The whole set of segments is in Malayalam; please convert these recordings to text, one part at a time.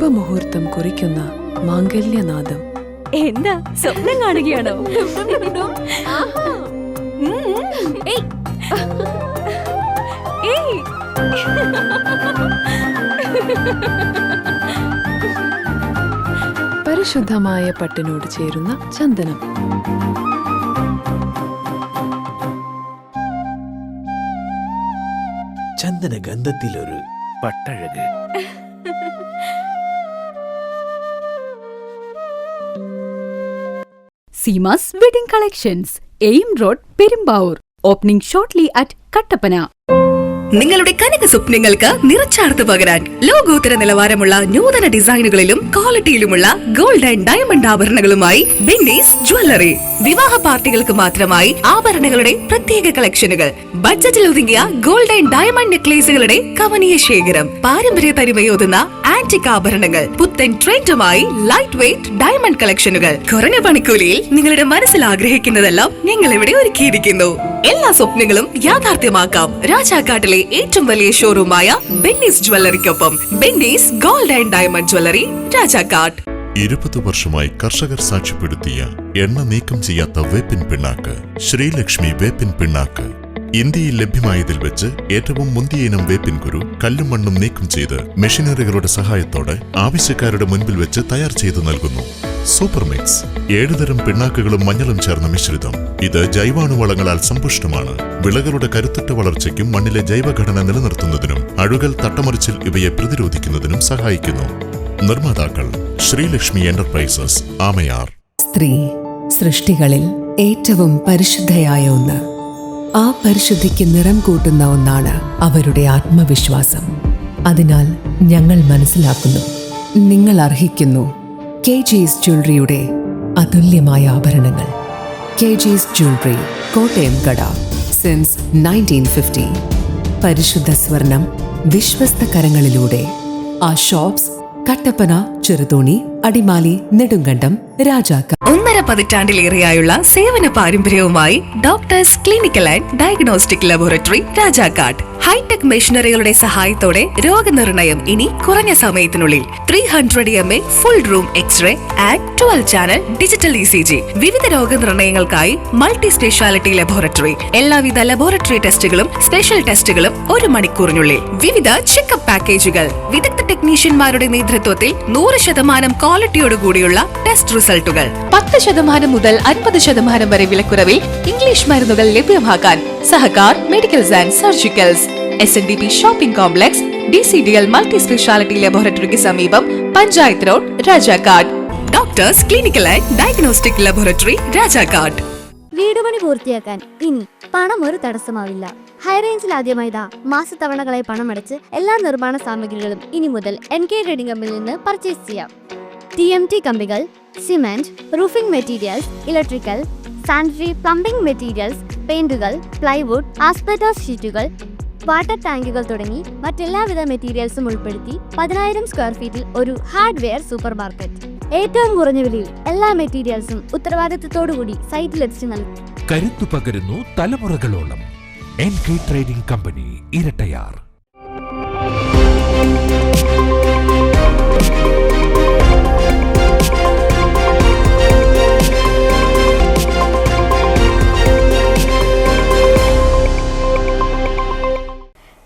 ശുഭമുഹൂർത്തം കുറിക്കുന്ന മാംഗല്യനാദം. എന്താ സ്വപ്നം കാണുകയാണോ? പരിശുദ്ധമായ പട്ടിനോട് ചേരുന്ന ചന്ദനം. ചന്ദന ഗന്ധത്തിലൊരു പട്ടഴക്. Seemas wedding collections, AM road, Perumbavoor. Opening shortly at Kattappana. നിങ്ങളുടെ കനക സ്വപ്നങ്ങൾക്ക് നിറച്ചാർത്ത് പകരാൻ ലോകോത്തര നിലവാരമുള്ള നൂതന ഡിസൈനുകളിലും ക്വാളിറ്റിയിലുമുള്ള ഗോൾഡ് ആൻഡ് ഡയമണ്ട് ആഭരണങ്ങളുമായി ബെന്നീസ് ജ്വല്ലറി. വിവാഹ പാർട്ടികൾക്ക് മാത്രമായി ആഭരണങ്ങളുടെ പ്രത്യേക കളക്ഷനുകൾ, ബഡ്ജറ്റിൽ ഒതുങ്ങിയ ഗോൾഡ് ആൻഡ് ഡയമണ്ട് നെക്ലേസുകളുടെ കവനീയ ശേഖരം, പാരമ്പര്യ തനിമയോതുന്ന ആന്റിക് ആഭരണങ്ങൾ, പുത്തൻ ട്രെൻഡുമായി ലൈറ്റ് വെയ്റ്റ് ഡയമണ്ട് കളക്ഷനുകൾ. കുറഞ്ഞ പണിക്കൂലിയിൽ നിങ്ങളുടെ മനസ്സിൽ ആഗ്രഹിക്കുന്നതെല്ലാം ഞങ്ങൾ ഇവിടെ ഒരുക്കിയിരിക്കുന്നു. എല്ലാ സ്വപ്നങ്ങളും യാഥാർത്ഥ്യമാക്കാം രാജാക്കാട്ടിലെ ഏറ്റവും വലിയ ഷോറൂമായ ബെന്നീസ് ജ്വല്ലറിക്കൊപ്പം. Bennies gold and diamond jewellery, Rajakkad. 20 വർഷമായി കർഷകർ സാക്ഷ്യപ്പെടുത്തിയ എണ്ണ നീക്കം ചെയ്യാത്ത വേപ്പിൻ പിണ്ണാക്ക് ശ്രീലക്ഷ്മി വേപ്പിൻ പിണ്ണാക്ക്. ഇന്ത്യയിൽ ലഭ്യമായതിൽ വെച്ച് ഏറ്റവും മുന്തിയ ഇനം വേപ്പിൻ കുരു കല്ലും മണ്ണും നീക്കം ചെയ്ത് മെഷീനറികളുടെ സഹായത്തോടെ ആവശ്യക്കാരുടെ മുൻപിൽ വെച്ച് തയ്യാർ ചെയ്തു നൽകുന്നു. സൂപ്പർ മിക്സ് 7 തരം പിണ്ണാക്കുകളും മഞ്ഞളും ചേർന്ന മിശ്രിതം. ഇത് ജൈവാണുവളങ്ങളാൽ സമ്പുഷ്ടമാണ്. വിളകളുടെ കരുത്തുറ്റ വളർച്ചയ്ക്കും മണ്ണിലെ ജൈവഘടന നിലനിർത്തുന്നതിനും അഴുകൽ, തട്ടമറിച്ചിൽ ഇവയെ പ്രതിരോധിക്കുന്നതിനും സഹായിക്കുന്നു. നിർമ്മാതാക്കൾ ശ്രീലക്ഷ്മി എന്റർപ്രൈസസ്, ആമയാർ. സ്ത്രീ സൃഷ്ടികളിൽ ഏറ്റവും പരിശുദ്ധയായ ഒന്ന്. ആ പരിശുദ്ധിക്ക് നിറം കൂട്ടുന്ന ഒന്നാണ് അവരുടെ ആത്മവിശ്വാസം. അതിനാൽ ഞങ്ങൾ മനസ്സിലാക്കുന്നു, നിങ്ങൾ അർഹിക്കുന്നു കെജിസ് ജ്വല്ലറിയുടെ അതുല്യമായ ആഭരണങ്ങൾ. കെജിസ് ജ്വല്ലറി, കോട്ടയം കട, സിൻസ് 1950. പരിശുദ്ധ സ്വർണം വിശ്വസ്ത കരങ്ങളിലൂടെ. ആ ഷോപ്സ് കട്ടപ്പന, ചെറുതോണി, അടിമാലി, നെടുങ്കണ്ടം, രാജാക്ക. 1.5 പതിറ്റാണ്ടിലേറെയായുള്ള സേവന പാരമ്പര്യവുമായി doctors clinical and diagnostic laboratory, Rajakkad. Hitech മെഷീനറികളുടെ സഹായത്തോടെ രോഗനിർണയം ഇനി കുറഞ്ഞ സമയത്തിനുള്ളിൽ. 300 ml full room xray and 12 channel digital ECG. വിവിധ രോഗനിർണയങ്ങൾക്കായി മൾട്ടി സ്പെഷ്യാലിറ്റി ലബോറട്ടറി. എല്ലാവിധ ലബോറട്ടറി ടെസ്റ്റുകളും സ്പെഷ്യൽ ടെസ്റ്റുകളും 1 മണിക്കൂറിനുള്ളിൽ. വിവിധ ചെക്കപ്പ് പാക്കേജുകൾ. വിദഗ്ധ ടെക്നീഷ്യന്മാരുടെ നേതൃത്വത്തിൽ 100% ക്വാളിറ്റിയോടുകൂടിയുള്ള ടെസ്റ്റ് റിസൾട്ടുകൾ. 10% മുതൽ 50% വരെ വിലക്കുറവിൽ ഇംഗ്ലീഷ് മരുന്നുകൾ ലഭ്യമാക്കാൻ Sahakar medicals and surgicals, SNDP shopping complex, DCDL multi speciality ലബോറട്ടറിക്ക് സമീപം, panchayat road, Rajakkad. Doctors clinical and diagnostic laboratory, Rajakkad. വീട് പണി പൂർത്തിയാക്കാൻ ഇനി പണം ഒരു തടസ്സമാവില്ല. ഹൈറേഞ്ചിൽ ആദ്യമായിതാ മാസത്തവണകളായി പണമടച്ച് എല്ലാ നിർമ്മാണ സാമഗ്രികളും ഇനി മുതൽ NK ട്രേഡിംഗ് കമ്പനിയിൽ നിന്ന് പർച്ചേസ് ചെയ്യാം. TMT കമ്പികൾ, cement, roofing materials, electrical, sanitary, plumbing materials, പെയിന്റുകൾ, പ്ലൈവുഡ്, ആസ്പെറ്റോസ് ഷീറ്റുകൾ, വാട്ടർ ടാങ്കുകൾ തുടങ്ങി മറ്റെല്ലാവിധ മെറ്റീരിയൽസും ഉൾപ്പെടുത്തി 10,000 സ്ക്വയർ ഫീറ്റിൽ ഒരു ഹാർഡ്വെയർ സൂപ്പർ മാർക്കറ്റ്. ഏറ്റവും കുറഞ്ഞ വിലയിൽ എല്ലാ മെറ്റീരിയൽസും ഉത്തരവാദിത്തത്തോടുകൂടി സൈറ്റിലെത്തിച്ചു നൽകും. കരുത്തു പകരുന്നു തലമുറകളോളം. NK trading company, Irattayar.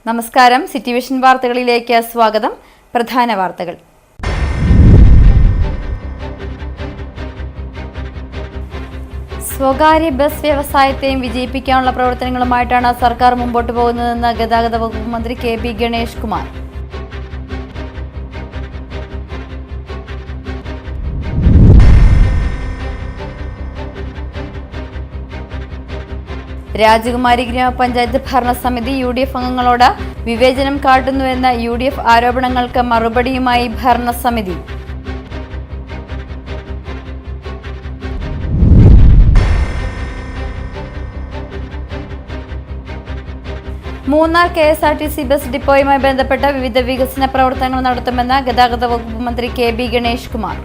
നമസ്കാരം. സിറ്റി വിഷൻ വാർത്തകളിലേക്ക് സ്വാഗതം. പ്രധാന വാർത്തകൾ. സ്വകാര്യ ബസ് വ്യവസായത്തെയും വിജയിപ്പിക്കാനുള്ള പ്രവർത്തനങ്ങളുമായിട്ടാണ് സർക്കാർ മുമ്പോട്ട് പോകുന്നതെന്ന് ഗതാഗത വകുപ്പ് മന്ത്രി KB ഗണേഷ് കുമാർ. രാജകുമാരി ഗ്രാമപഞ്ചായത്ത് ഭരണസമിതി UDF അംഗങ്ങളോട് വിവേചനം കാട്ടുന്നുവെന്ന UDF ആരോപണങ്ങൾക്ക് മറുപടിയുമായി ഭരണസമിതി. മൂന്നാർ KSRTC ബസ് ഡിപ്പോയുമായി ബന്ധപ്പെട്ട വിവിധ വികസന പ്രവർത്തനങ്ങൾ നടത്തുമെന്ന് ഗതാഗത വകുപ്പ് മന്ത്രി KB ഗണേഷ് കുമാർ.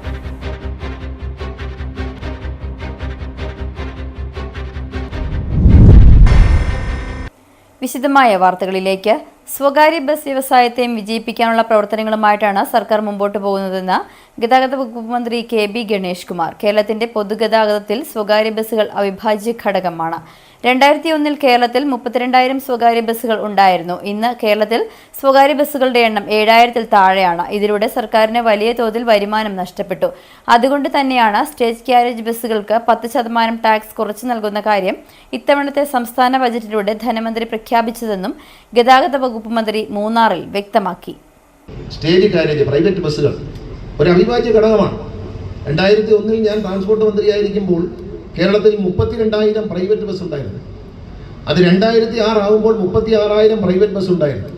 വിശദമായ വാർത്തകളിലേക്ക്. സ്വകാര്യ ബസ് വ്യവസായത്തെയും വിജയിപ്പിക്കാനുള്ള പ്രവർത്തനങ്ങളുമായിട്ടാണ് സർക്കാർ മുമ്പോട്ട് പോകുന്നതെന്ന് ഗതാഗത വകുപ്പ് മന്ത്രി KB ഗണേഷ് കുമാർ. കേരളത്തിന്റെ പൊതുഗതാഗതത്തിൽ സ്വകാര്യ ബസ്സുകൾ അവിഭാജ്യ ഘടകമാണ്. 2001 കേരളത്തിൽ 32,000 സ്വകാര്യ ബസ്സുകൾ ഉണ്ടായിരുന്നു. ഇന്ന് കേരളത്തിൽ സ്വകാര്യ ബസ്സുകളുടെ എണ്ണം 7,000-ൽ താഴെയാണ്. ഇതിലൂടെ സർക്കാരിന് വലിയ തോതിൽ വരുമാനം നഷ്ടപ്പെട്ടു. അതുകൊണ്ട് തന്നെയാണ് സ്റ്റേറ്റ് ക്യാരേജ് ബസ്സുകൾക്ക് 10% ടാക്സ് കുറച്ചു നൽകുന്ന കാര്യം ഇത്തവണത്തെ സംസ്ഥാന ബജറ്റിലൂടെ ധനമന്ത്രി പ്രഖ്യാപിച്ചതെന്നും ഗതാഗത വകുപ്പ് മന്ത്രി മൂന്നാറിൽ വ്യക്തമാക്കി. സ്റ്റേറ്റ് കാരേജ് പ്രൈവറ്റ് ബസ്സുകൾ ഒരു അവിഭാജ്യ ഘടകമാണ്. 2001 ഞാൻ ട്രാൻസ്പോർട്ട് മന്ത്രിയായിരിക്കുമ്പോൾ കേരളത്തിൽ 32,000 പ്രൈവറ്റ് ബസ് ഉണ്ടായിരുന്നു. അത് 2006 ആകുമ്പോൾ 36,000 പ്രൈവറ്റ് ബസ് ഉണ്ടായിരുന്നു.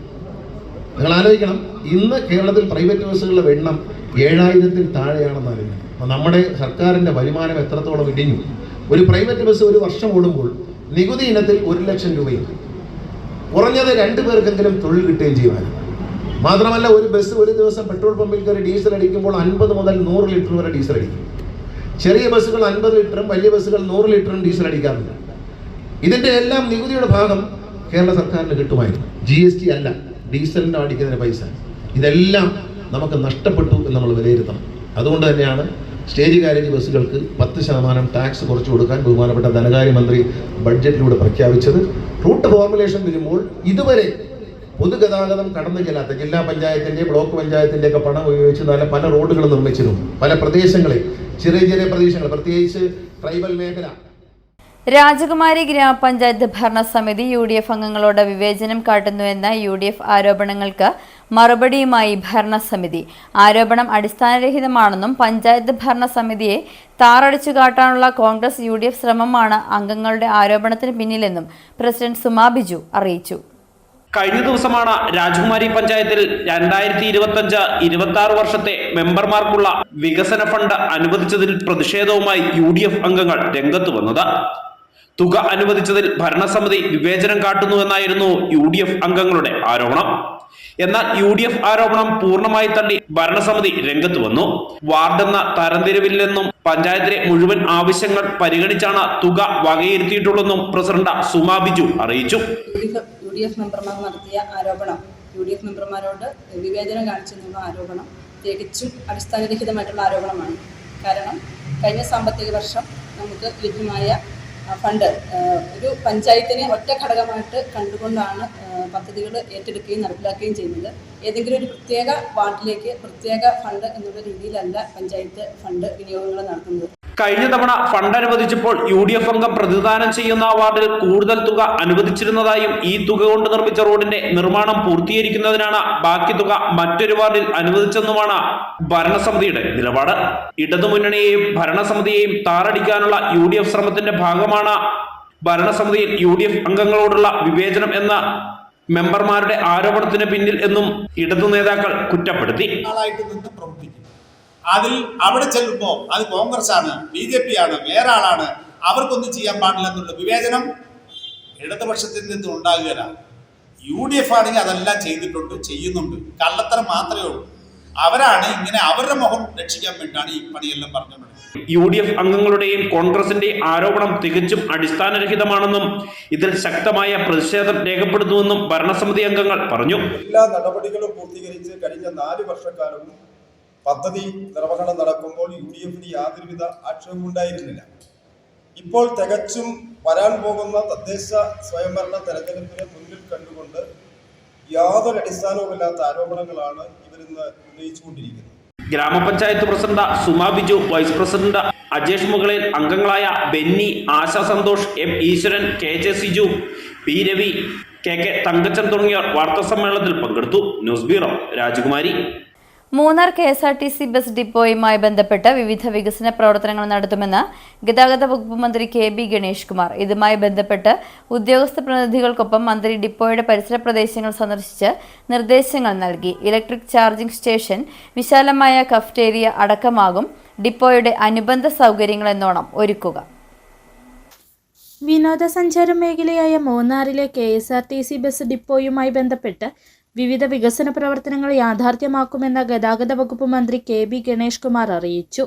നിങ്ങൾ ആലോചിക്കണം, ഇന്ന് കേരളത്തിൽ പ്രൈവറ്റ് ബസ്സുകളുടെ എണ്ണം 7,000-ൽ താഴെയാണെന്ന് അറിയുന്നത്. അപ്പോൾ നമ്മുടെ സർക്കാരിൻ്റെ വരുമാനം എത്രത്തോളം ഇടിഞ്ഞു. ഒരു പ്രൈവറ്റ് ബസ് ഒരു വർഷം ഓടുമ്പോൾ നികുതി ഇനത്തിൽ 1,00,000 രൂപയും കുറഞ്ഞത് 2 പേർക്കെങ്കിലും തൊഴിൽ കിട്ടുകയും ചെയ്യുവാനും. മാത്രമല്ല, ഒരു ബസ് ഒരു ദിവസം പെട്രോൾ പമ്പിൽ കയറി ഡീസൽ അടിക്കുമ്പോൾ 50 മുതൽ 100 ലിറ്റർ വരെ ഡീസൽ അടിക്കും. ചെറിയ ബസ്സുകൾ 50 ലിറ്ററും വലിയ ബസ്സുകൾ 100 ലിറ്ററും ഡീസൽ അടിക്കാറുണ്ട്. ഇതിൻ്റെ എല്ലാം നികുതിയുടെ ഭാഗം കേരള സർക്കാരിന് കിട്ടുമായിരുന്നു. GST അല്ല, ഡീസലിൻ്റെ അടിക്കുന്നതിന് പൈസ. ഇതെല്ലാം നമുക്ക് നഷ്ടപ്പെട്ടു എന്ന് നമ്മൾ വിലയിരുത്തണം. അതുകൊണ്ട് തന്നെയാണ് സ്റ്റേറ്റ് കാരേജ് ബസ്സുകൾക്ക് 10% ടാക്സ് കുറച്ചു കൊടുക്കാൻ ബഹുമാനപ്പെട്ട ധനകാര്യമന്ത്രി ബഡ്ജറ്റിലൂടെ പ്രഖ്യാപിച്ചത്. റൂട്ട് ഫോർമുലേഷൻ വരുമ്പോൾ ഇതുവരെ പൊതുഗതാഗതം കടന്നു ചെല്ലാത്ത ജില്ലാ പഞ്ചായത്തിൻ്റെ ബ്ലോക്ക് പഞ്ചായത്തിൻ്റെ ഒക്കെ പണം ഉപയോഗിച്ച് പല റോഡുകൾ നിർമ്മിച്ചിരുന്നു. പല പ്രദേശങ്ങളിൽ ചെറിയ ചെറിയ പ്രദേശങ്ങൾ, പ്രത്യേകിച്ച് ട്രൈബൽ മേഖല. രാജകുമാരി ഗ്രാമപഞ്ചായത്ത് ഭരണസമിതി UDF അംഗങ്ങളോട് വിവേചനം കാട്ടുന്നുവെന്ന UDF ആരോപണങ്ങൾക്ക് മറുപടിയുമായി ഭരണസമിതി. ആരോപണം അടിസ്ഥാനരഹിതമാണെന്നും പഞ്ചായത്ത് ഭരണസമിതിയെ താറടിച്ചു കാട്ടാനുള്ള കോൺഗ്രസ് UDF ശ്രമമാണ് അംഗങ്ങളുടെ ആരോപണത്തിന് പിന്നിലെന്നും പ്രസിഡന്റ് സുമാ ബിജു അറിയിച്ചു. കഴിഞ്ഞ ദിവസമാണ് രാജകുമാരി പഞ്ചായത്തിൽ 2025-26 വർഷത്തെ മെമ്പർമാർക്കുള്ള വികസന ഫണ്ട് അനുവദിച്ചതിൽ പ്രതിഷേധവുമായി UDF അംഗങ്ങൾ രംഗത്ത് വന്നത്. തുക അനുവദിച്ചതിൽ ഭരണസമിതി വിവേചനം കാട്ടുന്നുവെന്നായിരുന്നു UDF അംഗങ്ങളുടെ ആരോപണം. എന്നാൽ UDF ആരോപണം പൂർണ്ണമായി തള്ളി ഭരണസമിതി രംഗത്ത് വന്നു. വാർഡെന്ന തരംതിരിവില്ലെന്നും പഞ്ചായത്തിലെ മുഴുവൻ ആവശ്യങ്ങൾ പരിഗണിച്ചാണ് തുക വകയിരുത്തിയിട്ടുള്ളതെന്നും പ്രസിഡന്റ് സുമാ ബിജു അറിയിച്ചു. UDF മെമ്പർമാർ നടത്തിയ ആരോപണം, UDF മെമ്പർമാരോട് വിവേചനം കാണിച്ചെന്നുള്ള ആരോപണം തികച്ചും അടിസ്ഥാനരഹിതമായിട്ടുള്ള ആരോപണമാണ്. കാരണം കഴിഞ്ഞ സാമ്പത്തിക വർഷം നമുക്ക് ലഭ്യമായ ഫണ്ട് ഒരു പഞ്ചായത്തിനെ ഒറ്റ ഘടകമായിട്ട് കണ്ടുകൊണ്ടാണ് പദ്ധതികൾ ഏറ്റെടുക്കുകയും നടപ്പിലാക്കുകയും ചെയ്യുന്നത്. ഏതെങ്കിലും ഒരു പ്രത്യേക വാർഡിലേക്ക് പ്രത്യേക ഫണ്ട് എന്നുള്ള രീതിയിലല്ല പഞ്ചായത്ത് ഫണ്ട് വിനിയോഗങ്ങൾ നടത്തുന്നത്. കഴിഞ്ഞ തവണ ഫണ്ട് അനുവദിച്ചപ്പോൾ UDF അംഗം പ്രതിദാനം ചെയ്യുന്ന വാർഡിൽ കൂടുതൽ തുക അനുവദിച്ചിരുന്നതായും ഈ തുക കൊണ്ട് നിർമ്മിച്ച റോഡിന്റെ നിർമ്മാണം പൂർത്തീകരിക്കുന്നതിനാണ് ബാക്കി തുക മറ്റൊരു വാർഡിൽ അനുവദിച്ചെന്നുമാണ് ഭരണസമിതിയുടെ നിലപാട്. ഇടതുമുന്നണിയെയും ഭരണസമിതിയെയും താറടിക്കാനുള്ള UDF ശ്രമത്തിന്റെ ഭാഗമാണ് ഭരണസമിതിയിൽ UDF അംഗങ്ങളോടുള്ള വിവേചനം എന്ന മെമ്പർമാരുടെ ആരോപണത്തിന് പിന്നിൽ എന്നും ഇടതു നേതാക്കൾ കുറ്റപ്പെടുത്തി. അതിൽ അവിടെ ചെല്ലുമ്പോൾ അത് കോൺഗ്രസ് ആണ്, BJP ആണ്, വേറെ ആളാണ്, അവർക്കൊന്നും ചെയ്യാൻ പാടില്ല എന്നുള്ള വിവേചനം ഇടതുപക്ഷത്തിൽ നിന്ന് ഉണ്ടാകുകയില്ല. UDF ആണെങ്കിൽ അതെല്ലാം ചെയ്തിട്ടുണ്ട്, ചെയ്യുന്നുണ്ട്. കള്ളത്തരം മാത്രമേ ഉള്ളൂ. അവരാണ് ഇങ്ങനെ അവരുടെ മുഖം രക്ഷിക്കാൻ വേണ്ടിയാണ് ഈ പണിയെല്ലാം പറഞ്ഞത്. UDF അംഗങ്ങളുടെയും കോൺഗ്രസിന്റെയും ആരോപണം തികച്ചും അടിസ്ഥാനരഹിതമാണെന്നും ഇതിൽ ശക്തമായ പ്രതിഷേധം രേഖപ്പെടുത്തുമെന്നും ഭരണസമിതി അംഗങ്ങൾ പറഞ്ഞു. എല്ലാ നടപടികളും പൂർത്തീകരിച്ച് കഴിഞ്ഞ 4 വർഷക്കാലവും പദ്ധതി നിർവഹണം നടക്കുമ്പോൾ UDFന് യാതൊരുവിധ ആക്ഷേപവും ഉണ്ടായിരുന്നില്ല. ഇപ്പോൾ തികച്ചും വരാൻ പോകുന്ന തദ്ദേശ സ്വയംഭരണ തെരഞ്ഞെടുപ്പിനെ മുന്നിൽ കണ്ടുകൊണ്ട് യാതൊരു അടിസ്ഥാനവുമില്ലാത്ത ആരോപണങ്ങളാണ് ഇവരിന്ന് ഉന്നയിച്ചുകൊണ്ടിരിക്കുന്നത്. Grama panchayat president Suma Biju, vice president Ajesh Mukalel, അംഗങ്ങളായ ബെന്നി, ആശ സന്തോഷ്, M ഈശ്വരൻ, KJ Siju, P Ravi, KK Thankachan തുടങ്ങിയവർ വാർത്താസമ്മേളനത്തിൽ പങ്കെടുത്തു. ന്യൂസ് ബ്യൂറോ, രാജകുമാരി. മൂന്നാർ KSRTC ബസ് ഡിപ്പോയുമായി ബന്ധപ്പെട്ട് വിവിധ വികസന പ്രവർത്തനങ്ങൾ നടത്തുമെന്ന് ഗതാഗത വകുപ്പ് മന്ത്രി KB ഗണേഷ് കുമാർ. ഇതുമായി ബന്ധപ്പെട്ട് ഉദ്യോഗസ്ഥ പ്രതിനിധികൾക്കൊപ്പം മന്ത്രി ഡിപ്പോയുടെ പരിസര പ്രദേശങ്ങൾ സന്ദർശിച്ച് നിർദ്ദേശങ്ങൾ നൽകി. ഇലക്ട്രിക് ചാർജിംഗ് സ്റ്റേഷൻ, വിശാലമായ കഫ്റ്റേരിയ അടക്കമാകും ഡിപ്പോയുടെ അനുബന്ധ സൗകര്യങ്ങളെന്നോണം ഒരുക്കുക. വിനോദസഞ്ചാര മേഖലയായ മൂന്നാറിലെ KSRTC ബസ് ഡിപ്പോയുമായി ബന്ധപ്പെട്ട് വിവിധ വികസന പ്രവർത്തനങ്ങൾ യാഥാർത്ഥ്യമാക്കുമെന്ന് ഗതാഗത വകുപ്പ് മന്ത്രി KB ഗണേഷ് കുമാർ അറിയിച്ചു.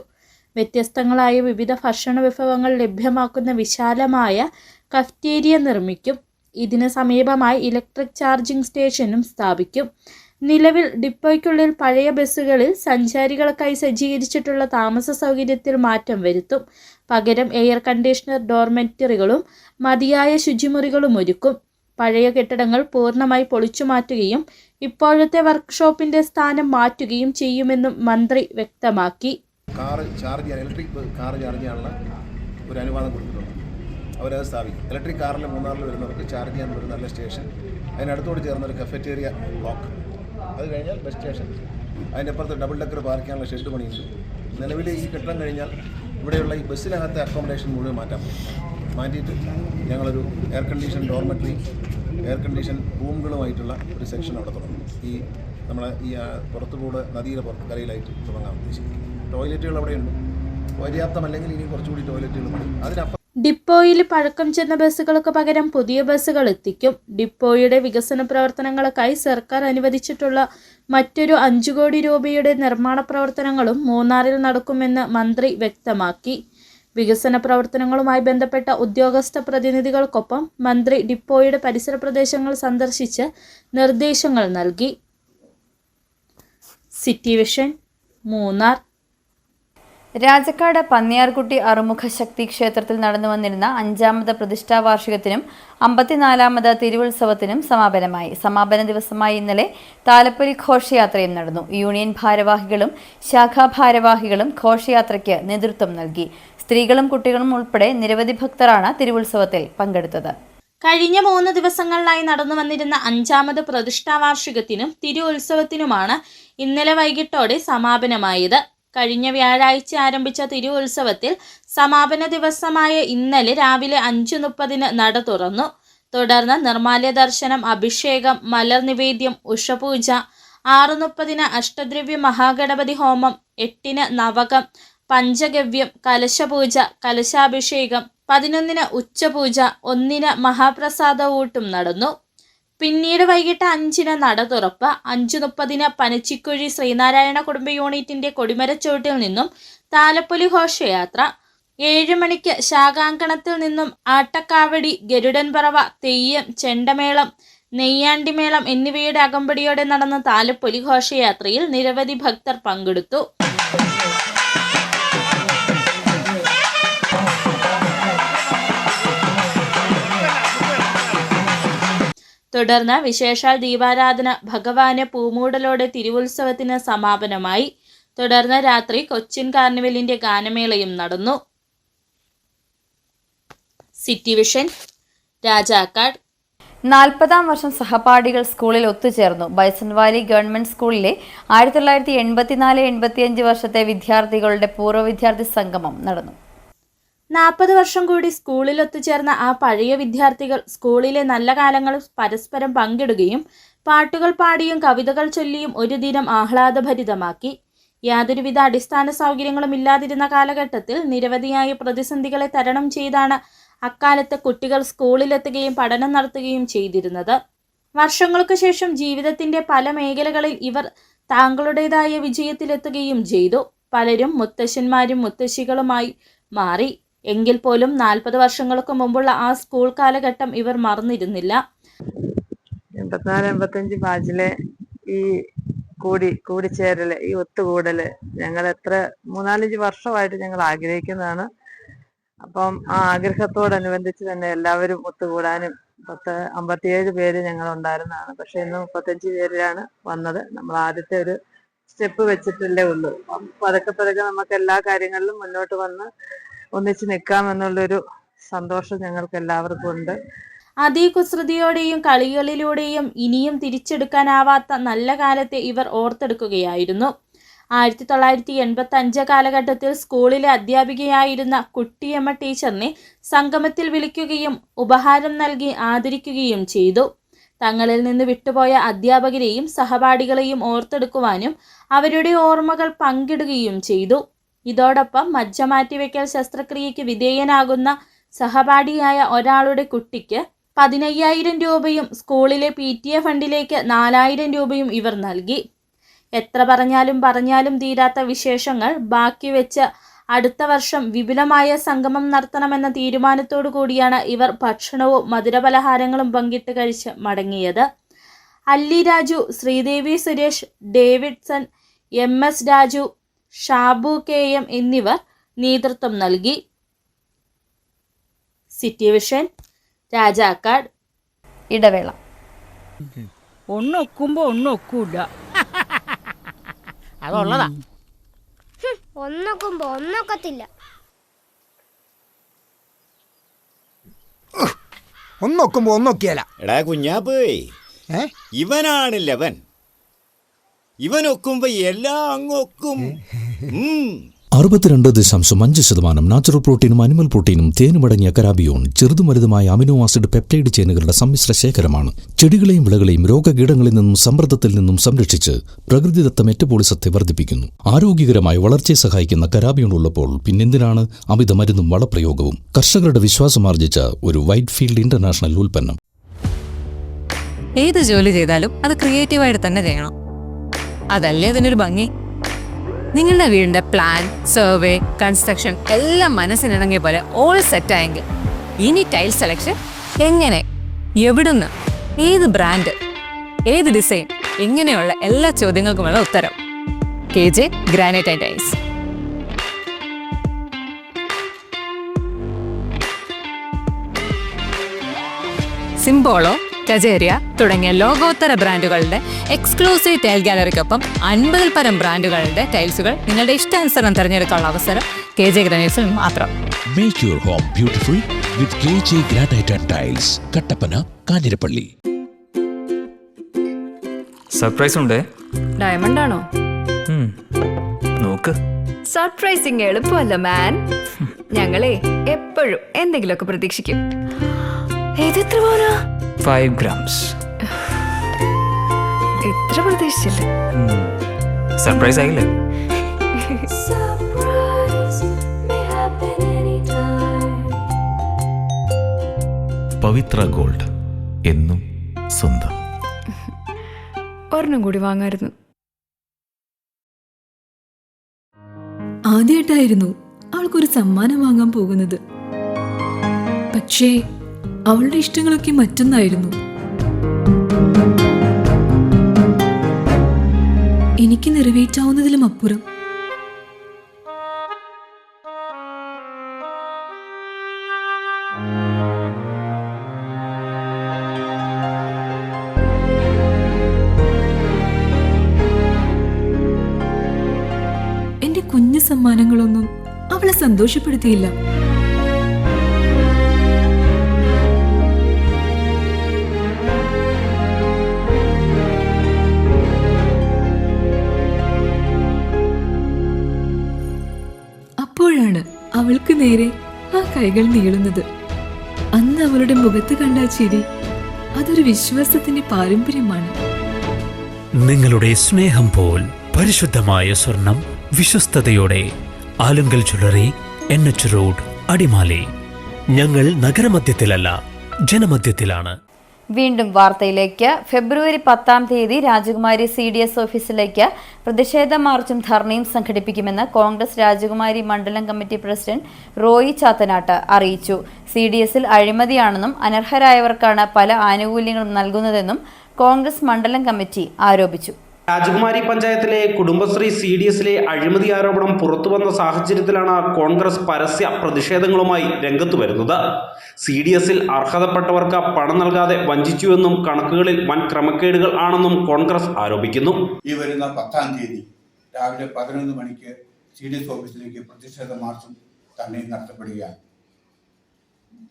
വ്യത്യസ്തങ്ങളായ വിവിധ ഭക്ഷണ വിഭവങ്ങൾ ലഭ്യമാക്കുന്ന വിശാലമായ കഫ്റ്റേരിയ നിർമ്മിക്കും. ഇതിന് സമീപമായി ഇലക്ട്രിക് ചാർജിംഗ് സ്റ്റേഷനും സ്ഥാപിക്കും. നിലവിൽ ഡിപ്പോയ്ക്കുള്ളിൽ പഴയ ബസ്സുകളിൽ സഞ്ചാരികൾക്കായി സജ്ജീകരിച്ചിട്ടുള്ള താമസ സൗകര്യത്തിൽ മാറ്റം വരുത്തും. പകരം എയർ കണ്ടീഷണർ ഡോർമെറ്ററികളും മതിയായ ശുചിമുറികളും ഒരുക്കും. പഴയ കെട്ടിടങ്ങൾ പൂർണ്ണമായി പൊളിച്ചു മാറ്റുകയും ഇപ്പോഴത്തെ വർക്ക്ഷോപ്പിന്റെ സ്ഥാനം മാറ്റുകയും ചെയ്യുമെന്നും മന്ത്രി വ്യക്തമാക്കി. ഇലക്ട്രിക് കാർ ചാർജ് ചെയ്യാനുള്ള ഒരു അനുവാദം കൊടുത്തിട്ടുണ്ട്. അവരത് സ്ഥാപിക്കും. ഇലക്ട്രിക് കാറിൽ മൂന്നാറിൽ വരുന്നവർക്ക് ചാർജ് ചെയ്യാനുള്ള ഒരു നല്ല സ്റ്റേഷൻ, അതിനടുത്തോട് ചേർന്നൊരു കഫറ്റേറിയ ബ്ലോക്ക്, അത് കഴിഞ്ഞാൽ ബസ് സ്റ്റേഷൻ, അതിൻ്റെ അപ്പുറത്ത് ഡബിൾ ഡെക്കർ പാർക്ക് ചെയ്യാനുള്ള ഷെഡ് പണിയുണ്ട്. നിലവിൽ ഈ കെട്ടിടം കഴിഞ്ഞാൽ ഇവിടെയുള്ള ഈ ബസ്സിനകത്തെ അക്കോമഡേഷൻ മുഴുവൻ മാറ്റിയിട്ട് ഞങ്ങളൊരു air condition dormitory, air condition റൂമുകളുമായിട്ടുള്ള ഒരു സെക്ഷൻ അവിടെ തുടങ്ങും. ഈ നമ്മളെ ഈ പുറത്തുകൂടെ നദിയുടെ പുറത്ത് കരയിലായിട്ട് തുടങ്ങാൻ ഉദ്ദേശിക്കുന്നത്. ടോയ്ലറ്റുകൾ അവിടെയുണ്ട്. പര്യാപ്തമല്ലെങ്കിൽ ഇനി കുറച്ചുകൂടി ടോയ്ലറ്റുകൾ മതി. അതിനപ്പുറം ഡിപ്പോയിൽ പഴക്കം ചെന്ന ബസ്സുകൾക്ക് പകരം പുതിയ ബസ്സുകൾ എത്തിക്കും. ഡിപ്പോയുടെ വികസന പ്രവർത്തനങ്ങൾക്കായി സർക്കാർ അനുവദിച്ചിട്ടുള്ള മറ്റൊരു 5 കോടി രൂപയുടെ നിർമ്മാണ പ്രവർത്തനങ്ങളും മൂന്നാറിൽ നടക്കുമെന്ന് മന്ത്രി വ്യക്തമാക്കി. വികസന പ്രവർത്തനങ്ങളുമായി ബന്ധപ്പെട്ട ഉദ്യോഗസ്ഥ പ്രതിനിധികൾക്കൊപ്പം മന്ത്രി ഡിപ്പോയുടെ പരിസര പ്രദേശങ്ങൾ സന്ദർശിച്ച് നിർദ്ദേശങ്ങൾ നൽകി. City vision, Munnar. രാജക്കാട് പന്നിയാർകുട്ടി അറുമുഖ ശക്തി ക്ഷേത്രത്തിൽ നടന്നു വന്നിരുന്ന 5ാമത് പ്രതിഷ്ഠാ വാർഷികത്തിനും 54ാമത് തിരുവുത്സവത്തിനും സമാപനമായി. സമാപന ദിവസമായി ഇന്നലെ താലപ്പൊലി ഘോഷയാത്രയും നടന്നു. യൂണിയൻ ഭാരവാഹികളും ശാഖാ ഭാരവാഹികളും ഘോഷയാത്രയ്ക്ക് നേതൃത്വം നൽകി. സ്ത്രീകളും കുട്ടികളും ഉൾപ്പെടെ നിരവധി ഭക്തരാണ് തിരുവുത്സവത്തിൽ പങ്കെടുത്തത്. കഴിഞ്ഞ 3 ദിവസങ്ങളിലായി നടന്നു വന്നിരുന്ന 5ാമത് പ്രതിഷ്ഠാ വാർഷികത്തിനും തിരുവുത്സവത്തിനുമാണ് ഇന്നലെ വൈകിട്ടോടെ സമാപനമായത്. കഴിഞ്ഞ വ്യാഴാഴ്ച ആരംഭിച്ച തിരുവുത്സവത്തിൽ സമാപന ദിവസമായ ഇന്നലെ രാവിലെ 5:30 നട തുറന്നു. തുടർന്ന് നിർമ്മാല്യ ദർശനം, അഭിഷേകം, മലർ നിവേദ്യം, ഉഷപൂജ, 6:30 അഷ്ടദ്രവ്യ മഹാഗണപതി ഹോമം, 8 നവകം, പഞ്ചഗവ്യം, കലശപൂജ, കലശാഭിഷേകം, 11 ഉച്ചപൂജ, 1 മഹാപ്രസാദ ഊട്ടും നടന്നു. പിന്നീട് വൈകിട്ട് 5 നട തുറപ്പ്. 5:30 പനച്ചിക്കുഴി ശ്രീനാരായണ കുടുംബ യൂണിറ്റിന്റെ കൊടിമരച്ചോട്ടിൽ നിന്നും താലപ്പൊലി ഘോഷയാത്ര. 7 മണിക്ക് ശാഖാങ്കണത്തിൽ നിന്നും ആട്ടക്കാവടി, ഗരുഡൻപറവ, തെയ്യം, ചെണ്ടമേളം, നെയ്യാണ്ടിമേളം എന്നിവയുടെ അകമ്പടിയോടെ നടന്ന താലപ്പൊലി ഘോഷയാത്രയിൽ നിരവധി ഭക്തർ പങ്കെടുത്തു. തുടർന്ന് വിശേഷാൽ ദീപാരാധന, ഭഗവാന് പൂമൂടലോടെ തിരുവുത്സവത്തിന് സമാപനമായി. തുടർന്ന് രാത്രി കൊച്ചിൻ കാർണിവലിന്റെ ഗാനമേളയും നടന്നു. City vision, Rajakkad. 40ാം വർഷം സഹപാഠികൾ സ്കൂളിൽ ഒത്തുചേർന്നു. ബൈസൺവാലി ഗവൺമെന്റ് സ്കൂളിലെ 1984-85 വർഷത്തെ വിദ്യാർത്ഥികളുടെ പൂർവ്വ വിദ്യാർത്ഥി സംഗമം നടന്നു. 40 വർഷം കൂടി സ്കൂളിൽ ഒത്തുചേർന്ന ആ പഴയ വിദ്യാർത്ഥികൾ സ്കൂളിലെ നല്ല കാലങ്ങൾ പരസ്പരം പങ്കിടുകയും പാട്ടുകൾ പാടിയും കവിതകൾ ചൊല്ലിയും ഒരു ദിനം ആഹ്ലാദഭരിതമാക്കി. യാതൊരുവിധ അടിസ്ഥാന സൗകര്യങ്ങളും ഇല്ലാതിരുന്ന കാലഘട്ടത്തിൽ നിരവധിയായ പ്രതിസന്ധികളെ തരണം ചെയ്താണ് അക്കാലത്ത് കുട്ടികൾ സ്കൂളിലെത്തുകയും പഠനം നടത്തുകയും ചെയ്തിരുന്നത്. വർഷങ്ങൾക്ക് ശേഷം ജീവിതത്തിന്റെ പല മേഖലകളിൽ ഇവർ താങ്കളുടേതായ വിജയത്തിലെത്തുകയും ചെയ്തു. പലരും മുത്തശ്ശന്മാരും മുത്തശ്ശികളുമായി മാറി. എങ്കിൽ പോലും 40 വർഷങ്ങൾക്ക് മുമ്പുള്ള ആ സ്കൂൾ കാലഘട്ടം ഇവർ മറന്നിരുന്നില്ല. 84-85 ബാച്ചിലെ ഈ കൂടിച്ചേരല്, ഈ ഒത്തുകൂടല് ഞങ്ങൾ 3-4 വർഷമായിട്ട് ഞങ്ങൾ ആഗ്രഹിക്കുന്നതാണ്. അപ്പം ആ ആഗ്രഹത്തോടനുബന്ധിച്ച് തന്നെ എല്ലാവരും ഒത്തുകൂടാനും 57 പേര് ഞങ്ങൾ ഉണ്ടായിരുന്നതാണ്. പക്ഷെ ഇന്ന് 35 പേരിലാണ് വന്നത്. നമ്മൾ ആദ്യത്തെ ഒരു സ്റ്റെപ്പ് വെച്ചിട്ടല്ലേ ഉള്ളൂ. അപ്പം പതുക്കെ നമുക്ക് എല്ലാ കാര്യങ്ങളിലും മുന്നോട്ട് വന്ന് ഒന്നിച്ച് നിൽക്കാമെന്നുള്ളൊരു സന്തോഷം ഞങ്ങൾക്ക് എല്ലാവർക്കും ഉണ്ട്. അതികുസൃതിയോടെയും കളികളിലൂടെയും ഇനിയും തിരിച്ചെടുക്കാനാവാത്ത നല്ല കാലത്തെ ഇവർ ഓർത്തെടുക്കുകയായിരുന്നു. 1985 കാലഘട്ടത്തിൽ സ്കൂളിലെ അധ്യാപികയായിരുന്ന കുട്ടിയമ്മ ടീച്ചറിനെ സംഗമത്തിൽ വിളിക്കുകയും ഉപഹാരം നൽകി ആദരിക്കുകയും ചെയ്തു. തങ്ങളിൽ നിന്ന് വിട്ടുപോയ അധ്യാപകരെയും സഹപാഠികളെയും ഓർത്തെടുക്കുവാനും അവരുടെ ഓർമ്മകൾ പങ്കിടുകയും ചെയ്തു. ഇതോടൊപ്പം മജ്ജ മാറ്റിവെക്കൽ ശസ്ത്രക്രിയയ്ക്ക് വിധേയനാകുന്ന സഹപാഠിയായ ഒരാളുടെ കുട്ടിക്ക് 15,000 രൂപയും സ്കൂളിലെ PTA ഫണ്ടിലേക്ക് 4,000 രൂപയും ഇവർ നൽകി. എത്ര പറഞ്ഞാലും തീരാത്ത വിശേഷങ്ങൾ ബാക്കി വെച്ച് അടുത്ത വർഷം വിപുലമായ സംഗമം നടത്തണമെന്ന തീരുമാനത്തോടു കൂടിയാണ് ഇവർ ഭക്ഷണവും മധുരപലഹാരങ്ങളും പങ്കിട്ട് കഴിച്ച് മടങ്ങിയത്. Alli Raju, Sreedevi Suresh, Davidson, MS Raju, Shabu KM എന്നിവർ നേതൃത്വം നൽകി. City vision, Rajakkad. ഇടവേള. ഒന്നൊക്കുമ്പോ ഒന്നൊക്കൂല. അതുള്ളതാ. ഒന്നൊക്കുമ്പോ ഒന്നൊക്കത്തില്ല. ഒന്നൊക്കുമ്പോ ഒന്നൊക്കെയല്ല. എടാ കുഞ്ഞാപ്പേ, ഇവനാണ് ലവൻ. ഇവനൊക്കുമ്പോ എല്ലാം അങ്ങൊക്കും. 62.5% നാച്ചുറൽ പ്രോട്ടീനും അനിമൽ പ്രോട്ടീനും തേനുമടങ്ങിയ കരാബിയോൺ ചെറുതും വലുതുമായ അമിനോ ആസിഡ് പെപ്റ്റൈഡ് ചെയിനുകളുടെ സമ്മിശ്ര ശേഖരമാണ്. ചെടികളെയും വിളകളെയും രോഗകീടങ്ങളിൽ നിന്നും സമ്മർദ്ദത്തിൽ നിന്നും സംരക്ഷിച്ച് പ്രകൃതിദത്ത മെറ്റബോളിസത്തെ വർദ്ധിപ്പിക്കുന്നു. ആരോഗ്യകരമായ വളർച്ചയെ സഹായിക്കുന്ന കരാബിയോൺ ഉള്ളപ്പോൾ പിന്നെന്തിനാണ് അമിത മരുന്നും വളപ്രയോഗവും? കർഷകരുടെ വിശ്വാസമാർജിച്ച ഒരു വൈറ്റ് ഫീൽഡ് ഇന്റർനാഷണൽ ഉൽപ്പന്നം. ഏത് ജോലി ചെയ്താലും അത് ക്രിയേറ്റീവായിട്ട് തന്നെ ചെയ്യണം. അതല്ലേ അതിനൊരു ഭംഗി. നിങ്ങളുടെ വീടിന്റെ പ്ലാൻ, സർവേ, കൺസ്ട്രക്ഷൻ എല്ലാം മനസ്സിനിണങ്ങിയ പോലെ ഓൾ സെറ്റ് ആയെങ്കിൽ ഇനി ടൈൽ സെലക്ഷൻ എങ്ങനെ, എവിടുന്ന്, ഏത് ബ്രാൻഡ്, ഏത് ഡിസൈൻ, ഇങ്ങനെയുള്ള എല്ലാ ചോദ്യങ്ങൾക്കുമുള്ള ഉത്തരം KJ granite and tiles. Simpolo, Kajaria തുടങ്ങിയ ലോകോത്തര ബ്രാൻഡുകളുടെ എക്സ്ക്ലൂസീവ് ടൈൽ ഗാലറിക്കൊപ്പം 50-ൽ പരം ബ്രാൻഡുകളുടെ ടൈൽസുകൾ നിങ്ങളുടെ ഇഷ്ടാനുസരണം തിരഞ്ഞെടുക്കാനുള്ള അവസരം KJ ഗ്രാനൈറ്റ്സിൽ മാത്രം. Make your home beautiful with KJ Granite and Tiles, Kattappana, Kanjirappally. Surprise ഉണ്ട്. ഡയമണ്ട് ആണോ? നോക്ക്. സർപ്രൈസിങ് എളുപ്പമല്ല മാൻ. ഞങ്ങളെ എപ്പോഴും എന്തെങ്കിലുമൊക്കെ പ്രതീക്ഷിക്കും. ഏതെത്ര പോരാ? 5 grams. എത്ര പ്രതീക്ഷിച്ചില്ല. സർപ്രൈസ് ആയില്ലേ? പവിത്ര ഗോൾഡ്, എന്നും സ്വന്തം. ഒരെണ്ണം കൂടി വാങ്ങായിരുന്നു. ആദ്യമായിട്ടായിരുന്നു അവൾക്കൊരു സമ്മാനം വാങ്ങാൻ പോകുന്നത്. പക്ഷേ അവളുടെ ഇഷ്ടങ്ങളൊക്കെ മറ്റൊന്നായിരുന്നു. എനിക്ക് നിറവേറ്റാവുന്നതിലും അപ്പുറം. എന്റെ കുഞ്ഞു സമ്മാനങ്ങളൊന്നും അവളെ സന്തോഷപ്പെടുത്തിയില്ല. അപ്പോഴാണ് അവൾക്ക് നേരെ ആ കൈകൾ നീളുന്നത്. അന്ന് അവളുടെ മുഖത്ത് കണ്ട ചിരി അതൊരു വിശ്വാസത്തിന്റെ പാരമ്പര്യമാണ്. നിങ്ങളുടെ സ്നേഹം പോൽ പരിശുദ്ധമായ സ്വർണം വിശ്വസ്തയോടെ Alunkal jewellery, NH road, Adimali. ഞങ്ങൾ നഗരമധ്യത്തിലല്ല, ജനമധ്യത്തിലാണ്. വീണ്ടും വാർത്തയിലേക്ക്. ഫെബ്രുവരി 10-ാം തീയതി രാജകുമാരി CDS ഓഫീസിലേക്ക് പ്രതിഷേധ മാർച്ചും ധർണയും സംഘടിപ്പിക്കുമെന്ന് കോൺഗ്രസ് രാജകുമാരി മണ്ഡലം കമ്മിറ്റി പ്രസിഡന്റ് റോയി ചാത്തനാട്ട് അറിയിച്ചു. CDSൽ അഴിമതിയാണെന്നും അനർഹരായവർക്കാണ് പല ആനുകൂല്യങ്ങളും നൽകുന്നതെന്നും കോൺഗ്രസ് മണ്ഡലം കമ്മിറ്റി ആരോപിച്ചു. രാജകുമാരി പഞ്ചായത്തിലെ കുടുംബശ്രീ CDSലെ അഴിമതി ആരോപണം പുറത്തുവന്ന സാഹചര്യത്തിലാണ് കോൺഗ്രസ് പരസ്യ പ്രതിഷേധങ്ങളുമായി രംഗത്തു വരുന്നത്. CDSൽ അർഹതപ്പെട്ടവർക്ക് പണം നൽകാതെ വഞ്ചിച്ചുവെന്നും കണക്കുകളിൽ വൻ ക്രമക്കേടുകൾ ആണെന്നും കോൺഗ്രസ് ആരോപിക്കുന്നു. ഈ വരുന്ന 10-ാം തീയതി രാവിലെ 11 മണിക്ക് CDS ഓഫീസിലേക്ക് പ്രതിഷേധ മാർച്ചും തന്നെ നടത്തപ്പെടുകയാണ്.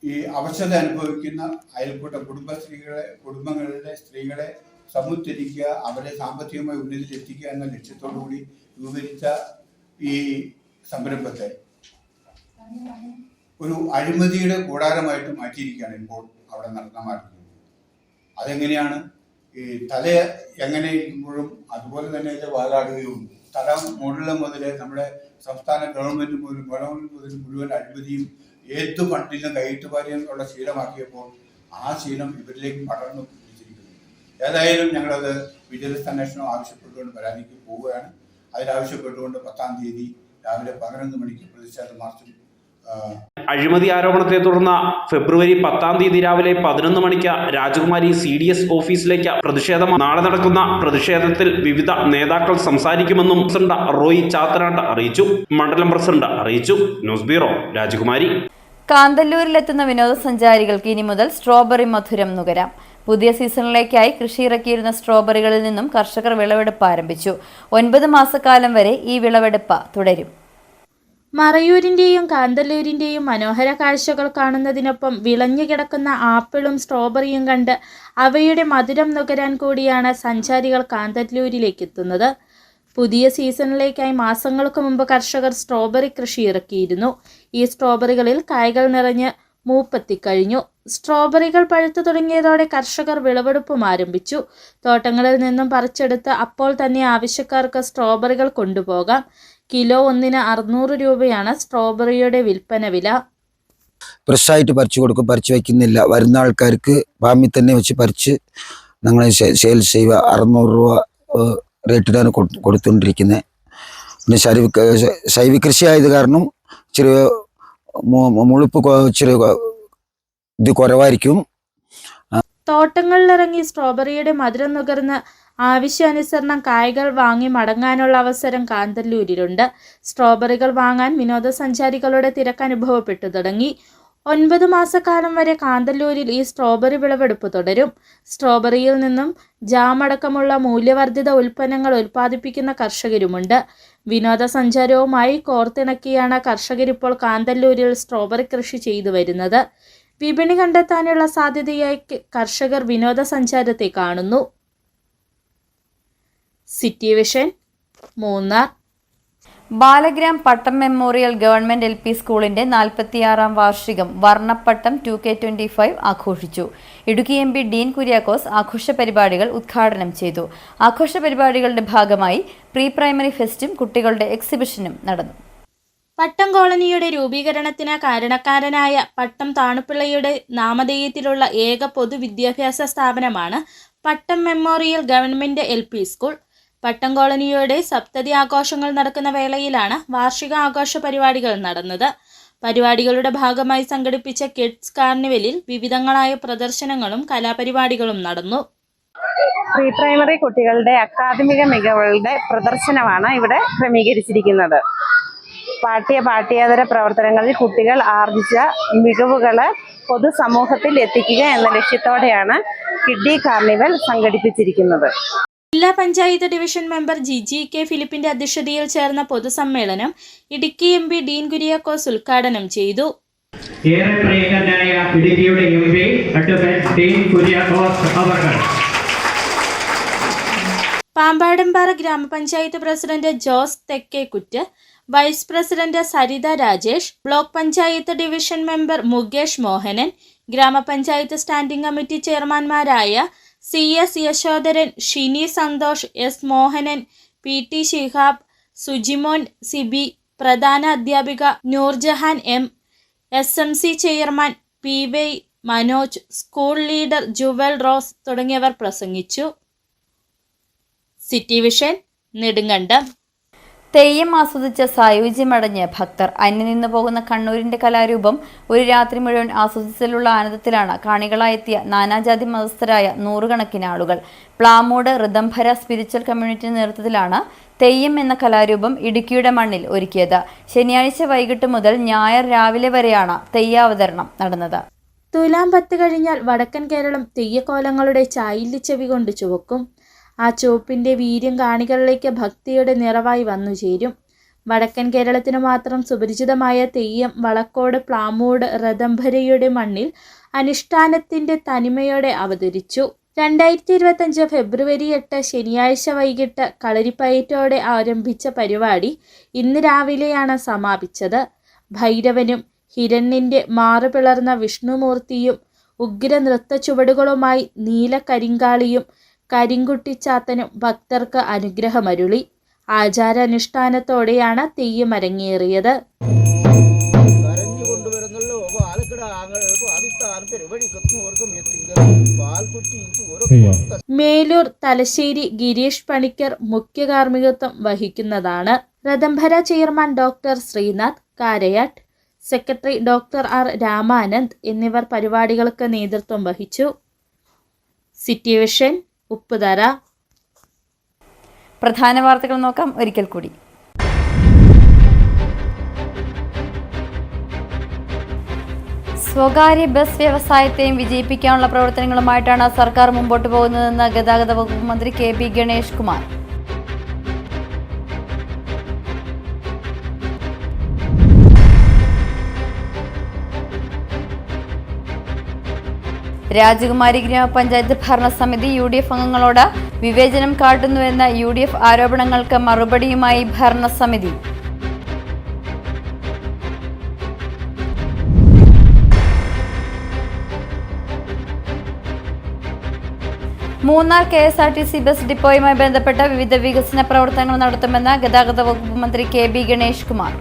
ഈ അവശത അനുഭവിക്കുന്ന അയൽക്കൂട്ട കുടുംബങ്ങളിലെ സ്ത്രീകളെ സമുദ്ധരിക്കുക, അവരെ സാമ്പത്തികമായി ഉന്നതിയിലെത്തിക്കുക എന്ന ലക്ഷ്യത്തോടുകൂടി രൂപീകരിച്ച ഈ സംരംഭത്തെ ഒരു അഴിമതിയുടെ കൂടാരമായിട്ട് മാറ്റിയിരിക്കുകയാണ് ഇപ്പോൾ അവിടെ നടന്നമാക്കുന്നത്. അതെങ്ങനെയാണ്? ഈ തല എങ്ങനെ ഇരിക്കുമ്പോഴും അതുപോലെ തന്നെ ഇത് വാലാടുകയും തല മുകളിൽ മുതൽ നമ്മുടെ സംസ്ഥാന ഗവൺമെൻറ് മുഴുവൻ അഴിമതിയും ഏത് ഫണ്ടിലും കൈയിട്ടുപാരിയുള്ള ശീലമാക്കിയപ്പോൾ ആ ശീലം ഇവരിലേക്ക് പടർന്നു പിടിച്ചിരിക്കുന്നു. ഏതായാലും ഞങ്ങളത് വിജിലൻസ് അന്വേഷണം ആവശ്യപ്പെട്ടുകൊണ്ട് പരാതിക്ക് പോവുകയാണ്. അതിനാവശ്യപ്പെട്ടുകൊണ്ട് 10-ാം തീയതി രാവിലെ 11 മണിക്ക് പ്രതിഷേധ മാർച്ചും. അഴിമതി ആരോപണത്തെ തുടർന്ന് ഫെബ്രുവരി 10-ാം തീയതി രാവിലെ 11 മണിക്ക് രാജകുമാരി CDS ഓഫീസിലേക്ക് പ്രതിഷേധം. നാളെ നടക്കുന്ന പ്രതിഷേധത്തിൽ വിവിധ നേതാക്കൾ സംസാരിക്കുമെന്നും പ്രസിഡന്റ് റോയി ചാത്തനാട്ട് അറിയിച്ചു. മണ്ഡലം പ്രസിഡന്റ് അറിയിച്ചു. ന്യൂസ് ബ്യൂറോ, രാജകുമാരി. കാന്തല്ലൂരിലെത്തുന്ന വിനോദസഞ്ചാരികൾക്ക് ഇനി മുതൽ സ്ട്രോബെറി മധുരം നുകരാം. പുതിയ സീസണിലേക്കായി കൃഷി ഇറക്കിയിരുന്ന സ്ട്രോബെറികളിൽ നിന്നും കർഷകർ വിളവെടുപ്പ് ആരംഭിച്ചു. 9 മാസക്കാലം വരെ ഈ വിളവെടുപ്പ് തുടരും. മറയൂരിൻ്റെയും കാന്തല്ലൂരിൻ്റെയും മനോഹര കാഴ്ചകൾ കാണുന്നതിനൊപ്പം വിളഞ്ഞു കിടക്കുന്ന ആപ്പിളും സ്ട്രോബെറിയും കണ്ട് അവയുടെ മധുരം നുകരാൻ കൂടിയാണ് സഞ്ചാരികൾ കാന്തല്ലൂരിലേക്ക് എത്തുന്നത്. പുതിയ സീസണിലേക്കായി മാസങ്ങൾക്ക് മുമ്പ് കർഷകർ സ്ട്രോബെറി കൃഷി ഇറക്കിയിരുന്നു. ഈ സ്ട്രോബെറികളിൽ കായ്കൾ നിറഞ്ഞ് മൂപ്പെത്തിക്കഴിഞ്ഞു. സ്ട്രോബെറികൾ പഴുത്തു തുടങ്ങിയതോടെ കർഷകർ വിളവെടുപ്പും ആരംഭിച്ചു. തോട്ടങ്ങളിൽ നിന്നും പറിച്ചെടുത്ത് അപ്പോൾ തന്നെ ആവശ്യക്കാർക്ക് സ്ട്രോബെറികൾ കൊണ്ടുപോകാം. കിലോ 1-ന് 600 രൂപയാണ് സ്ട്രോബെറിയുടെ വിൽപ്പന വില. ഫ്രഷായിട്ട് പറിച്ചു കൊടുക്കും, പറിച്ചു വയ്ക്കുന്നില്ല. വരുന്ന ആൾക്കാർക്ക് ഫാമിൽ തന്നെ വെച്ച് പറിച്ച് ഞങ്ങൾ സെയിൽസ് ചെയ്യുക. 600 രൂപ റേറ്റിലാണ് കൊടുത്തുകൊണ്ടിരിക്കുന്നത്. പിന്നെ ശൈവ കൃഷി ആയത് കാരണം ഇച്ചിരി മുഴുപ്പ് ഇച്ചിരി ഇത് കുറവായിരിക്കും. തോട്ടങ്ങളിലിറങ്ങി സ്ട്രോബെറിയുടെ മധുരം നുകർന്ന് ആവശ്യാനുസരണം കായ്കൾ വാങ്ങി മടങ്ങാനുള്ള അവസരം കാന്തല്ലൂരിലുണ്ട്. സ്ട്രോബെറികൾ വാങ്ങാൻ വിനോദസഞ്ചാരികളുടെ തിരക്ക് അനുഭവപ്പെട്ടു തുടങ്ങി. 9 മാസക്കാലം വരെ കാന്തല്ലൂരിൽ ഈ സ്ട്രോബെറി വിളവെടുപ്പ് തുടരും. സ്ട്രോബെറിയിൽ നിന്നും ജാമടക്കമുള്ള മൂല്യവർദ്ധിത ഉൽപ്പന്നങ്ങൾ ഉൽപ്പാദിപ്പിക്കുന്ന കർഷകരുമുണ്ട്. വിനോദസഞ്ചാരവുമായി കോർത്തിണക്കിയാണ് കർഷകരിപ്പോൾ കാന്തല്ലൂരിൽ സ്ട്രോബെറി കൃഷി ചെയ്തു വരുന്നത്. വിപണി കണ്ടെത്താനുള്ള സാധ്യതയായി കർഷകർ വിനോദസഞ്ചാരത്തെ കാണുന്നു. City vision, Munnar. Balagram Pattom memorial government LP സ്കൂളിന്റെ 46-ാം വാർഷികം വർണ്ണപ്പട്ടം 2K25 ആഘോഷിച്ചു. ഇടുക്കി MP ഡീൻ കുര്യാക്കോസ് ആഘോഷ പരിപാടികൾ ഉദ്ഘാടനം ചെയ്തു. ആഘോഷ പരിപാടികളുടെ ഭാഗമായി പ്രീ പ്രൈമറി ഫെസ്റ്റും കുട്ടികളുടെ എക്സിബിഷനും നടന്നു. പട്ടം കോളനിയുടെ രൂപീകരണത്തിന് കാരണക്കാരനായ പട്ടം താണുപിള്ളയുടെ നാമധേയത്തിലുള്ള ഏക പൊതുവിദ്യാഭ്യാസ സ്ഥാപനമാണ് പട്ടം മെമ്മോറിയൽ ഗവൺമെന്റ് LP സ്കൂൾ. പട്ടം കോളനിയുടെ സപ്തതി ആഘോഷങ്ങൾ നടക്കുന്ന വേളയിലാണ് വാർഷിക ആഘോഷ പരിപാടികൾ നടന്നത്. പരിപാടികളുടെ ഭാഗമായി സംഘടിപ്പിച്ച കിഡ്സ് കാർണിവലിൽ വിവിധങ്ങളായ പ്രദർശനങ്ങളും കലാപരിപാടികളും നടന്നു. പ്രീ പ്രൈമറി കുട്ടികളുടെ അക്കാദമിക മികവുകളുടെ പ്രദർശനമാണ് ഇവിടെ ക്രമീകരിച്ചിരിക്കുന്നത്. പാഠ്യേതര പ്രവർത്തനങ്ങളിൽ കുട്ടികൾ ആർജിച്ച മികവുകളെ പൊതുസമൂഹത്തിൽ എത്തിക്കുക എന്ന ലക്ഷ്യത്തോടെയാണ് കിഡ്ഡി കാർണിവൽ സംഘടിപ്പിച്ചിരിക്കുന്നത്. ജില്ലാ പഞ്ചായത്ത് ഡിവിഷൻ മെമ്പർ GK ഫിലിപ്പിന്റെ അധ്യക്ഷതയിൽ ചേർന്ന പൊതുസമ്മേളനം ഇടുക്കി MP ഡീൻ കുര്യാക്കോസ് ഉദ്ഘാടനം ചെയ്തു. ഏറെ പ്രിയങ്കരനായ ഇടുക്കിയുടെ MP അഡ്വക്കേറ്റ് ഡീൻ കുര്യാക്കോസ് അവർകൾ, Pambadumpara gramapanchayat president Jose Thekkekuttu, vice president Saritha Rajesh, block panchayat division member Mukesh Mohanan, gramapanchayat standing committee ചെയർമാൻമാരായ CS Yashodharan, Shini Santhosh, S Mohanan, PT Shihab, Sujimon Sibi, പ്രധാന അധ്യാപിക Noorjahan M, SMC chairman PY Manoj, school leader Jewel Rose തുടങ്ങിയവർ പ്രസംഗിച്ചു. City vision, Nedumkandam. തെയ്യം ആസ്വദിച്ച സായുജ്യമടഞ്ഞ് ഭക്തർ. അന്യം നിന്നു പോകുന്ന കണ്ണൂരിന്റെ കലാരൂപം ഒരു രാത്രി മുഴുവൻ ആസ്വദിച്ചതിലുള്ള ആനന്ദത്തിലാണ് കാണികളായെത്തിയ നാനാജാതി മതസ്ഥരായ നൂറുകണക്കിന് ആളുകൾ. പ്ലാമൂട് ഋതംഭര സ്പിരിച്വൽ കമ്മ്യൂണിറ്റിയുടെ നേതൃത്വത്തിലാണ് തെയ്യം എന്ന കലാരൂപം ഇടുക്കിയുടെ മണ്ണിൽ ഒരുക്കിയത്. ശനിയാഴ്ച വൈകിട്ട് മുതൽ ഞായർ രാവിലെ വരെയാണ് തെയ്യാവതരണം നടന്നത്. തുലാം 10 കഴിഞ്ഞാൽ വടക്കൻ കേരളം തെയ്യക്കോലങ്ങളുടെ ചായില്ലിച്ചെവി കൊണ്ട് ചുവക്കും. ആ ചുവപ്പിൻ്റെ വീര്യം കാണികളിലേക്ക് ഭക്തിയുടെ നിറവായി വന്നു ചേരും. വടക്കൻ കേരളത്തിന് മാത്രം സുപരിചിതമായ തെയ്യം വളക്കോട് പ്ലാമൂട് ഋതംഭരയുടെ മണ്ണിൽ അനുഷ്ഠാനത്തിൻ്റെ തനിമയോടെ അവതരിച്ചു. 2025 ഫെബ്രുവരി 8 ശനിയാഴ്ച വൈകിട്ട് കളരിപ്പയറ്റോടെ ആരംഭിച്ച പരിപാടി ഇന്ന് രാവിലെയാണ് സമാപിച്ചത്. ഭൈരവനും ഹിരണ്യൻ്റെ മാറുപിളർന്ന വിഷ്ണുമൂർത്തിയും ഉഗ്ര നൃത്ത ചുവടുകളുമായി നീലക്കരിങ്കാളിയും കരിങ്കുട്ടിച്ചാത്തനും ഭക്തർക്ക് അനുഗ്രഹമരുളി. ആചാരാനുഷ്ഠാനത്തോടെയാണ് തെയ്യം അരങ്ങേറിയത്. മേലൂർ തലശ്ശേരി ഗിരീഷ് പണിക്കർ മുഖ്യ കാർമ്മികത്വം വഹിക്കുന്നതാണ്. Ritambhara chairman doctor Sreenath Karayat, secretary doctor R Ramanand എന്നിവർ പരിപാടികൾക്ക് നേതൃത്വം വഹിച്ചു. City vision, Upputhara. പ്രധാന വാർത്തകൾ നോക്കാം ഒരിക്കൽ കൂടി. സ്വകാര്യ ബസ് വ്യവസായത്തെയും വിജയിപ്പിക്കാനുള്ള പ്രവർത്തനങ്ങളുമായിട്ടാണ് സർക്കാർ മുമ്പോട്ട് പോകുന്നതെന്ന് ഗതാഗത വകുപ്പ് മന്ത്രി കെ ബി ഗണേഷ് കുമാർ. രാജകുമാരി ഗ്രാമപഞ്ചായത്ത് ഭരണസമിതി UDF അംഗങ്ങളോട് വിവേചനം കാട്ടുന്നുവെന്ന UDF ആരോപണങ്ങൾക്ക് മറുപടിയുമായി ഭരണസമിതി. മൂന്നാർ KSRTC ബസ് ഡിപ്പോയുമായി ബന്ധപ്പെട്ട വിവിധ വികസന പ്രവർത്തനങ്ങൾ നടത്തുമെന്ന് ഗതാഗത വകുപ്പ് മന്ത്രി കെ ബി ഗണേഷ് കുമാർ.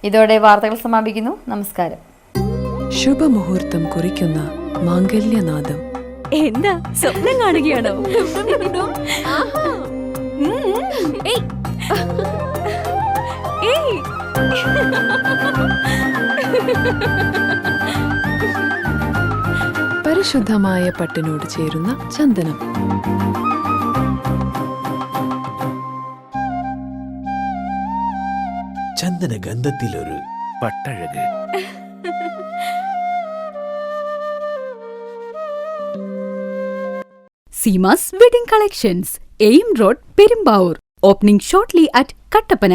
ഇതോടെ വാർത്തകൾ സമാപിക്കുന്നു. നമസ്കാരം. ശുഭമുഹൂർത്തം കുറിക്കുന്ന മാംഗല്യനാദം. എന്താ സ്വപ്നം കാണുകയാണോ? പരിശുദ്ധമായ പട്ടിനോട് ചേരുന്ന ചന്ദനം. ചന്ദന ഗന്ധത്തിലൊരു പട്ടഴക്. Seemas wedding collections, AM road, Perumbavoor. Opening shortly at Kattappana.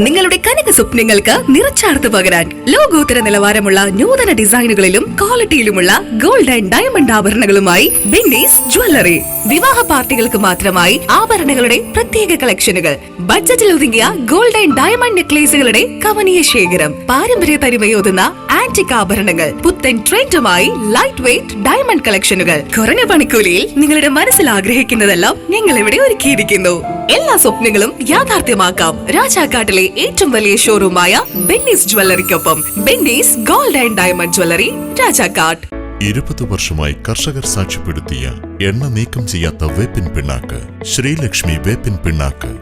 നിങ്ങളുടെ കനക സ്വപ്നങ്ങൾക്ക് നിറച്ചാർത്ത് പകരാൻ ലോകോത്തര നിലവാരമുള്ള നൂതന ഡിസൈനുകളിലും ക്വാളിറ്റിയിലുമുള്ള ഗോൾഡ് ആൻഡ് ഡയമണ്ട് ആഭരണങ്ങളുമായി ബെന്നീസ് ജ്വല്ലറി. വിവാഹ പാർട്ടികൾക്ക് മാത്രമായി ആഭരണങ്ങളുടെ പ്രത്യേക കളക്ഷനുകൾ, ബഡ്ജറ്റിൽ ഒതുങ്ങിയ ഗോൾഡ് ആൻഡ് ഡയമണ്ട് നെക്ലേസുകളുടെ കവനീയ ശേഖരം, പാരമ്പര്യ തനിമയോതുന്ന ആന്റിക് ആഭരണങ്ങൾ, പുത്തൻ ട്രെൻഡുമായി ലൈറ്റ് വെയ്റ്റ് ഡയമണ്ട് കളക്ഷനുകൾ. കുറഞ്ഞ പണിക്കൂലിയിൽ നിങ്ങളുടെ മനസ്സിൽ ആഗ്രഹിക്കുന്നതെല്ലാം ഞങ്ങൾ ഇവിടെ ഒരുക്കിയിരിക്കുന്നു. എല്ലാ സ്വപ്നങ്ങളും യാഥാർത്ഥ്യമാക്കാം രാജാക്കാട്ടിലെ ഏറ്റവും വലിയ ഷോറൂമായ ബെന്നീസ് ജ്വല്ലറിക്കൊപ്പം. Bennies gold and diamond jewellery, Rajakkad. 20 വർഷമായി കർഷകർ സാക്ഷ്യപ്പെടുത്തിയ എണ്ണ നീക്കം ചെയ്യാത്ത വേപ്പിൻ പിണ്ണാക്ക് ശ്രീലക്ഷ്മി വേപ്പിൻ പിണ്ണാക്ക്.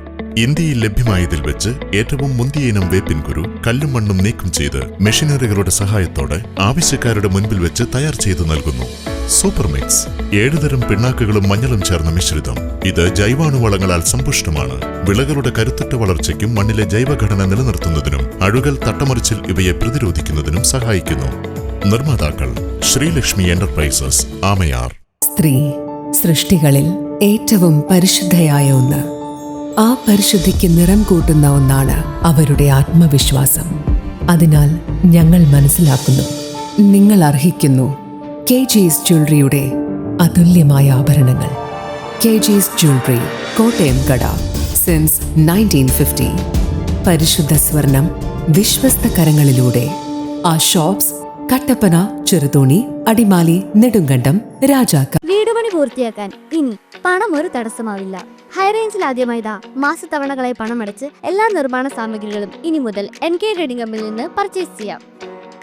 ഇന്ത്യയിൽ ലഭ്യമായതിൽ വെച്ച് ഏറ്റവും മുന്തിയ ഇനം വേപ്പിൻ കുരു കല്ലും മണ്ണും നീക്കം ചെയ്ത് മെഷീനറികളുടെ സഹായത്തോടെ ആവശ്യക്കാരുടെ മുൻപിൽ വെച്ച് തയ്യാർ ചെയ്തു നൽകുന്നു. സൂപ്പർ മിക്സ് 7 തരം പിണ്ണാക്കുകളും മഞ്ഞളും ചേർന്ന മിശ്രിതം. ഇത് ജൈവാണുവളങ്ങളാൽ സമ്പുഷ്ടമാണ്. വിളകളുടെ കരുത്തുറ്റ വളർച്ചയ്ക്കും മണ്ണിലെ ജൈവഘടന നിലനിർത്തുന്നതിനും അഴുകൽ, തട്ടമറിച്ചിൽ ഇവയെ പ്രതിരോധിക്കുന്നതിനും സഹായിക്കുന്നു. നിർമ്മാതാക്കൾ ശ്രീലക്ഷ്മി എന്റർപ്രൈസസ്, ആമയാർ. സ്ത്രീ സൃഷ്ടികളിൽ ഏറ്റവും പരിശുദ്ധയായ ഒന്ന്. ആ പരിശുദ്ധിക്ക് നിറം കൂട്ടുന്ന ഒന്നാണ് അവരുടെ ആത്മവിശ്വാസം. അതിനാൽ ഞങ്ങൾ മനസ്സിലാക്കുന്നു, നിങ്ങൾ അർഹിക്കുന്നു KG's ജ്വല്ലറിയുടെ അതുല്യമായ ആഭരണങ്ങൾ. KG's ജ്വല്ലറി, കോട്ടയം കട, സിൻസ് 1950. പരിശുദ്ധ സ്വർണം വിശ്വസ്ത കരങ്ങളിലൂടെ. ആ ഷോപ്സ് കട്ടപ്പന, ചെറുതോണി, അടിമാലി, നെടുങ്കണ്ടം, രാജാക്ക. വീടുപണി പൂർത്തിയാക്കാൻ ഇനി പണം ഒരു തടസ്സമാവില്ല. ഹൈറേഞ്ചിൽ ആദ്യമായി മാസത്തവണകളായി പണമടച്ച് എല്ലാ നിർമ്മാണ സാമഗ്രികളും ഇനി മുതൽ NK ട്രേഡിംഗ് കമ്പനിയിൽ നിന്ന് പർച്ചേസ് ചെയ്യാം.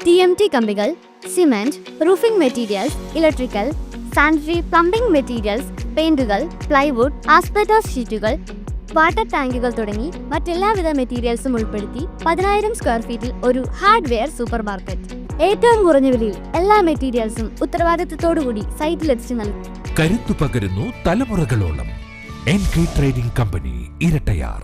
TMT കമ്പികൾ, cement, roofing materials, electrical, sanitary, plumbing materials, പെയിന്റുകൾ, പ്ലൈവുഡ്, ആസ്പെറ്റോസ് ഷീറ്റുകൾ, വാട്ടർ ടാങ്കുകൾ തുടങ്ങി മറ്റെല്ലാവിധ മെറ്റീരിയൽസും ഉൾപ്പെടുത്തി 10,000 സ്ക്വയർ ഫീറ്റിൽ ഒരു ഹാർഡ്വെയർ സൂപ്പർ മാർക്കറ്റ്. ഏറ്റവും കുറഞ്ഞ വിലയിൽ എല്ലാ മെറ്റീരിയൽസും ഉത്തരവാദിത്തത്തോടുകൂടി സൈറ്റിലെത്തിച്ചു നൽകും. കരുത്തു പകരുന്നു തലമുറകളോളം. NK trading company, Irattayar.